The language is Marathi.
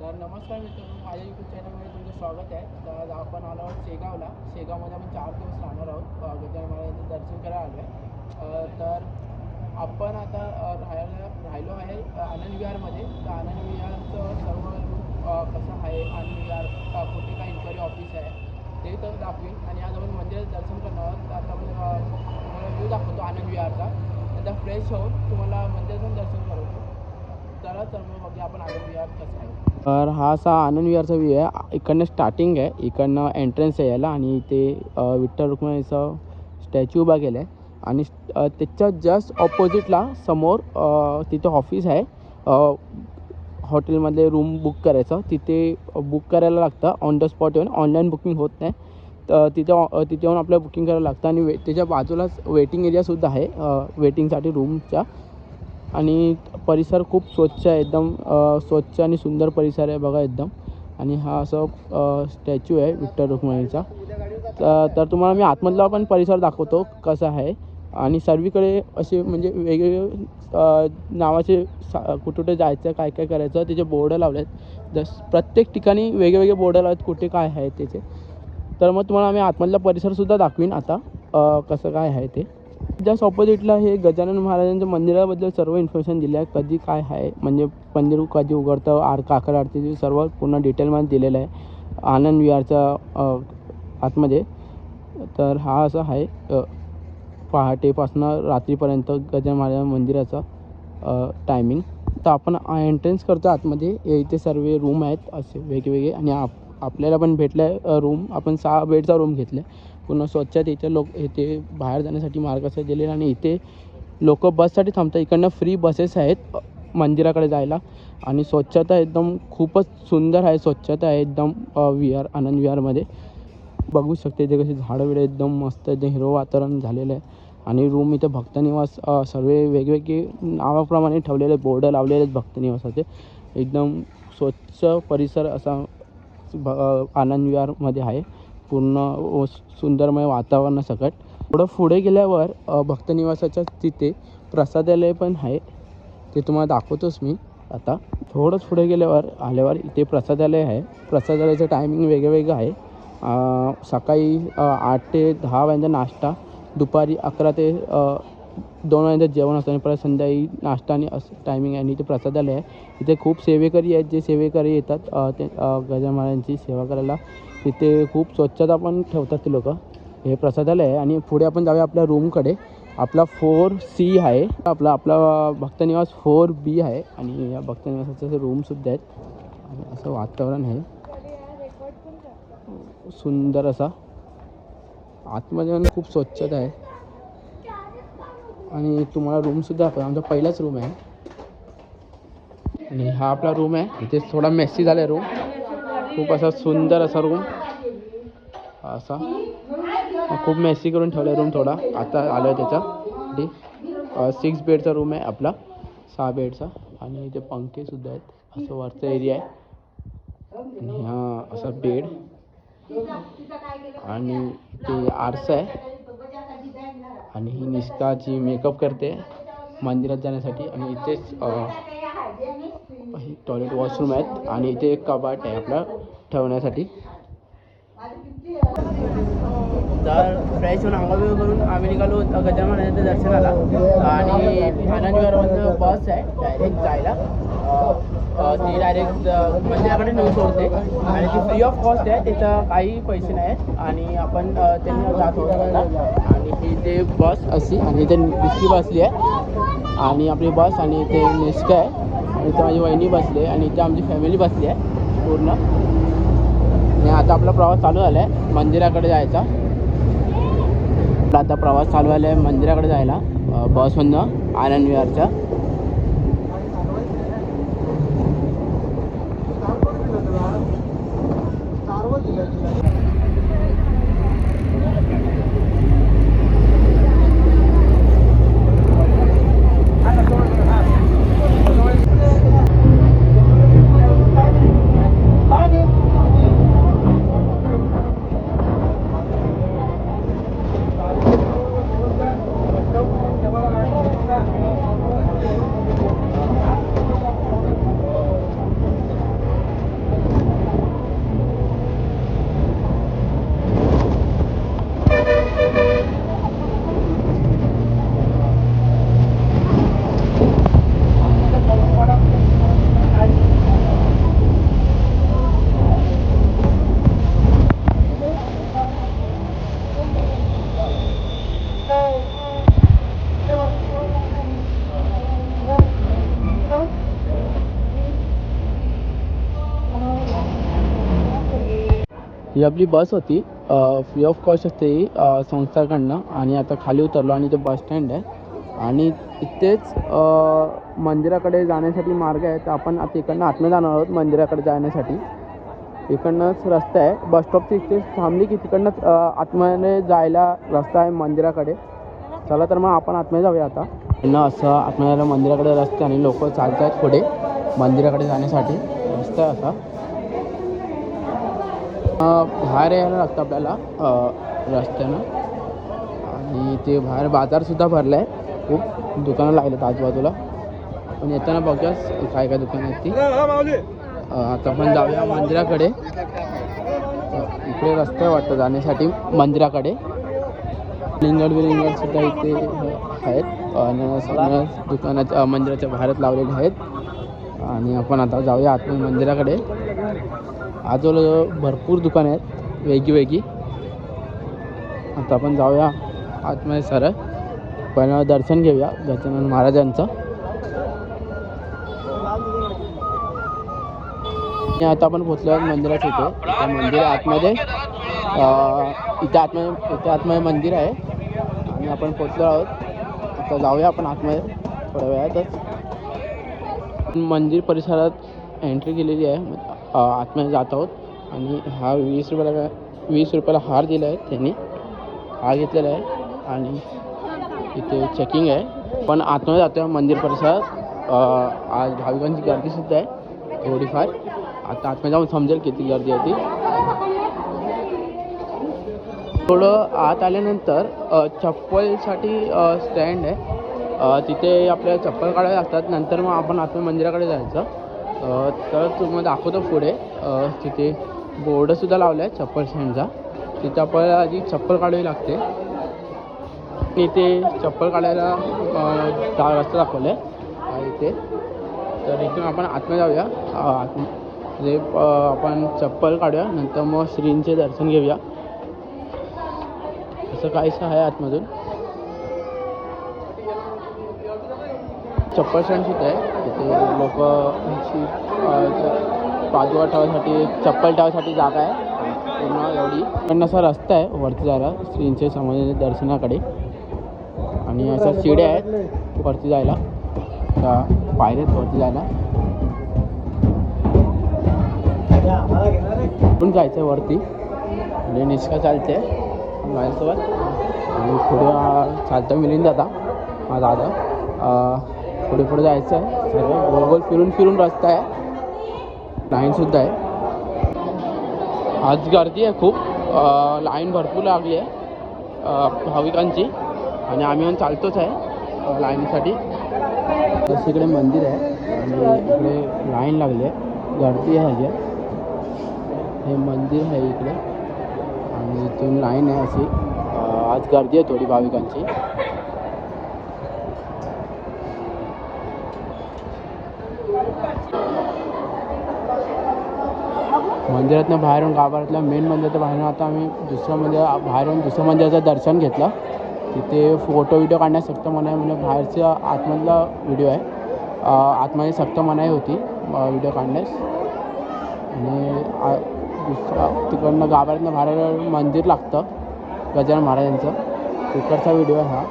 तर नमस्कार मित्रांनो, माझ्या यूट्यूब चॅनलमध्ये तुमचं स्वागत आहे. तर आपण आलो आहोत शेगावला. शेगावमध्ये आपण 4 दिवस राहणार आहोत. गजानन महाराजांचं दर्शन करायला आलो आहे. तर आपण आता राहिलो आहे आनंद विहारमध्ये. तर आनंद विहारचं सर्व कसं आहे, आनंद विहार कुठे काय इन्क्वायरी ऑफिस आहे ते तर दाखवेन. आणि आज आपण मंदिराचं दर्शन करणार आहोत. आता आपण तुम्हाला व्ह्यू दाखवतो आनंद विहारचा. नंतर फ्रेश होऊन तुम्हाला मंदिराचं दर्शन करवतो. चला तर मग बघूया आपण आनंद विहार कसं आहे. तर हा असा आनंद विहारचा व्ह्यू आहे. इकडनं स्टार्टिंग आहे, इकडनं एंट्रन्स आहे याला. आणि इथे विठ्ठल रुक्मिणीचा स्टॅच्यू उभा केला आहे. आणि त्याच्या जस्ट ऑपोजिटला समोर तिथे ऑफिस आहे. हॉटेलमध्ये रूम बुक करायचं, तिथे बुक करायला लागतं. ऑन द स्पॉट येऊन ऑनलाईन बुकिंग होत नाही. तर तिथे येऊन आपल्याला बुकिंग करायला लागतं. आणि त्याच्या बाजूलाच वेटिंग एरियासुद्धा आहे वेटिंगसाठी रूमच्या. आणि परिसर खूप स्वच्छ आहे, एकदम स्वच्छ आणि सुंदर परिसर आहे बघा एकदम. आणि हा असं स्टॅच्यू आहे विठ्ठल रुक्मिणीचा. तर तुम्हाला मी आतमधला पण परिसर दाखवतो कसा आहे. आणि सर्वीकडे असे म्हणजे वेगवेगळे नावाचे कुठे जायचं, काय काय करायचं त्याचे बोर्ड लावले आहेत. प्रत्येक ठिकाणी वेगवेगळे बोर्ड लावले आहेत कुठे काय आहे त्याचे. तर मग तुम्हाला आम्ही आतमधला परिसरसुद्धा दाखवीन आता कसं काय आहे ते. जस्ट ऑपोजिटला हे गजानन महाराजांच्या मंदिराबद्दल सर्व इन्फॉर्मेशन दिलं आहे. कधी काय आहे म्हणजे मंदिर कधी उघडतं, काकड आरतीची सर्व पूर्ण डिटेलमध्ये दिलेलं आहे आनंद विहारच्या आतमध्ये. तर हा असा आहे पहाटेपासून रात्रीपर्यंत गजानन महाराज मंदिराचा टायमिंग. तर आपण एंट्रन्स करतो आतमध्ये. इथे सर्व रूम आहेत असे वेगवेगळे. आणि आपल्याला पण भेटलं आहे रूम. आपण 6 बेडचा रूम घेतला आहे. पूर्ण स्वच्छता. इथे इथे बाहेर जाण्यासाठी मार्ग असं दिलेला. आणि इथे लोक बससाठी थांबतात. इकडनं फ्री बसेस आहेत मंदिराकडे जायला. आणि स्वच्छता एकदम खूपच सुंदर आहे, स्वच्छता आहे एकदम विहार आनंद विहारमध्ये. बघू शकते इथे कसे झाडं बिडं एकदम मस्त, एकदम हिरवं वातावरण झालेलं आहे. आणि रूम इथे भक्तनिवास सर्व वेगवेगळे नावाप्रमाणे ठेवलेले बोर्ड लावलेले आहेत भक्तनिवासाचे. एकदम स्वच्छ परिसर असा आनंद विहारमध्ये आहे. पूर्ण सुंदरमय वातावरणासकट. थोडं पुढे गेल्यावर भक्तनिवासाच्या तिथे प्रसादालय पण आहे, ते तुम्हाला दाखवतोच मी आता. थोडंच पुढे आल्यावर इथे प्रसादालय आहे. प्रसादालयाचं टायमिंग वेगळं आहे. सकाळी 8 ते 10 वाजता नाश्ता, दुपारी 11 ते 2 वाजता जेवण असतं. आणि परत संध्याकाळी नाश्ता आणि असं टायमिंग आहे. आणि इथे प्रसादालय आहे. इथे खूप सेवेकरी आहेत, जे सेवेकरी येतात ते गजानन महाराजांची सेवा करायला. तिथे खूप स्वच्छता पण ठेवतात ते लोक. हे प्रसादालय आहे. आणि पुढे आपण जाऊया आपल्या रूमकडे. आपला 4C आहे. आपला भक्तनिवास 4B आहे. आणि या भक्तनिवासाचे रूमसुद्धा आहेत. आणि असं वातावरण आहे सुंदर असा. आतमध्ये पण खूप स्वच्छता आहे. आणि तुम्हाला रूमसुद्धा दाखवतो. आमचा पहिलाच रूम आहे. आणि हा आपला रूम आहे. इथे थोडा मेसी झाला आहे रूम. खूप असा सुंदर असा रूम असा. खूप मेसी करून ठेवला आहे रूम थोडा. आता आलो आहे त्याच्यासाठी. 6 बेडचा रूम आहे आपला, 6 बेडचा. आणि इथे पंखेसुद्धा आहेत. असं वरचा एरिया आहे. आणि हा असा बेड. आणि इथे आरसा आहे. आणि ही निष्का जी मेकअप करते मंदिरात जाण्यासाठी. आणि इथेच टॉयलेट वॉशरूम आहेत. आणि इथे एक कबाट आहे आपला ठेवण्यासाठी. तर फ्रेश होऊन आंघोळ करून आम्ही निघालो गजानन महाराजांच्या दर्शनाला. आणि आनंद विहारमधनं बस आहे डायरेक्ट जायला. ती डायरेक्ट मंदिराकडे नेऊन सोडते. आणि ती फ्री ऑफ कॉस्ट आहे, त्याचा काही पैसे नाही आहेत. आणि आपण त्यांना जात होतो आता. आणि इथे बस अशी. आणि इथे बिस्की बसली आहे. आणि आपली बस. आणि इथे निष्का आहे. आणि इथे माझी वहिनी बसली आहे. आणि इथे आमची फॅमिली बसली आहे पूर्ण. आणि आता आपला प्रवास चालू झाला आहे मंदिराकडे जायचा. आता प्रवास चालू झाला आहे मंदिराकडे जायला बसमधनं आनंद विहारच्या. ही आपली बस होती, फ्री ऑफ कॉस्ट असते ही संस्थाकडनं. आणि आता खाली उतरलो आणि ते बस स्टँड आहे आणि इथेच मंदिराकडे जाण्यासाठी मार्ग आहे. तर आपण आता इकडनं आतमध्ये जाणार आहोत मंदिराकडे जाण्यासाठी. इकडनंच रस्ता आहे, बस स्टॉपची इथे थांबली की तिकडनंच आतमध्ये जायला रस्ता आहे मंदिराकडे. चला तर मग आपण आतमध्ये जाऊया आता. इकडनं असं आतमध्ये जायला मंदिराकडे रस्ते आणि लोक चालत आहेत पुढे मंदिराकडे जाण्यासाठी. रस्ता आहे असा, बाहेर यायला लागतं आपल्याला रस्त्यानं. आणि ते बाहेर बाजारसुद्धा भरला आहे, खूप दुकानं लागलेत आजूबाजूला. आपण येताना बघूया काय काय दुकानं आहेत ती. आता आपण जाऊया मंदिराकडे. इकडे रस्ता वाटतं जाण्यासाठी मंदिराकडे. लिंगडसुद्धा इथे आहेत आणि दुकानाच्या मंदिराच्या बाहेरच लावलेले आहेत. आणि आपण आता जाऊया आतमध्ये मंदिराकडे. आजूबाजूला भरपूर दुकानं आहेत वेगळी. आता आपण जाऊया आतमध्ये सरळ. पण दर्शन घेऊया गजानन महाराजांचं. आता आपण पोचलो आहोत मंदिराच्या इथे. मंदिर आतमध्ये इथे आतमध्ये मंदिर आहे आणि आपण पोचलो आहोत. आता जाऊया आपण आतमध्ये थोड्या वेळातच. मंदिर परिसरात एंट्री केलेली आहे, आतमध्ये जात आहोत. आणि हा 20 रुपयाला हार दिला आहे त्यांनी, हार घेतलेला आहे. आणि इथे चेकिंग आहे. पण आतमध्ये जातो मंदिर परिसरात. आज भाविकांची गर्दीसुद्धा आहे थोडीफार. आता आतमध्ये जाऊन समजेल किती गर्दी आहे ती. थोडं आत आल्यानंतर चप्पलसाठी स्टँड आहे, तिथे आपल्याला चप्पल काढावे लागतात. नंतर मग आपण आतमध्ये मंदिराकडे जायचं. तर तुम्हाला दाखवतो पुढे. तिथे बोर्डसुद्धा लावला आहे चप्पल स्टँडचा. तिथे आपल्याला आधी चप्पल काढावी लागते. इथे चप्पल काढायला रस्ता दाखवला आहे इथे. तर इथून आपण आतमध्ये जाऊया. आपण चप्पल काढूया, नंतर मग श्रींचे दर्शन घेऊया. असं काहीसं आहे आतमधून. चप्पल स्टँडसुद्धा आहे तिथे. लोक पादुका ठेवायसाठी, चप्पल ठेवायसाठी जागा आहे पूर्ण एवढी. पण असा रस्ता आहे वरती जायला श्रींचे समाधी दर्शनाकडे. आणि अशा शिड्या आहेत वरती जायला, पायऱ्या आहेत वरती जायला. पण जायचं आहे वरती. म्हणजे निष्का चालते माझ्यासोबत आणि पुढे चालतं मिळून जाता माझा दादा. पुढे जायचं आहे. सर्व गोल फिरून रस्ता आहे. लाईनसुद्धा आहे. आज गर्दी आहे खूप. लाईन भरपूर लागली आहे भाविकांची. आणि आम्ही पण चालतोच आहे लाईनसाठी. तसं इकडे मंदिर आहे आणि इकडे लाईन लागली आहे, गर्दी आहे. हे मंदिर आहे इकडे आणि इथून लाईन आहे अशी. आज गर्दी आहे थोडी भाविकांची. मंदिरातनं बाहेरून, गाभाऱ्यातल्या मेन मंदिराच्या बाहेरून आता आम्ही दुसऱ्या मंदिराचं दर्शन घेतलं. तिथे फोटो काढण्यास सक्त मनाई, म्हणजे बाहेरच्या आतमधला व्हिडिओ आहे. आतमध्ये सक्त मनाई होती व्हिडिओ काढण्यास. आणि तिकडनं गाभाऱ्यातनं बाहेर मंदिर लागतं गजानन महाराजांचं, तिकडचा व्हिडिओ आहे हा.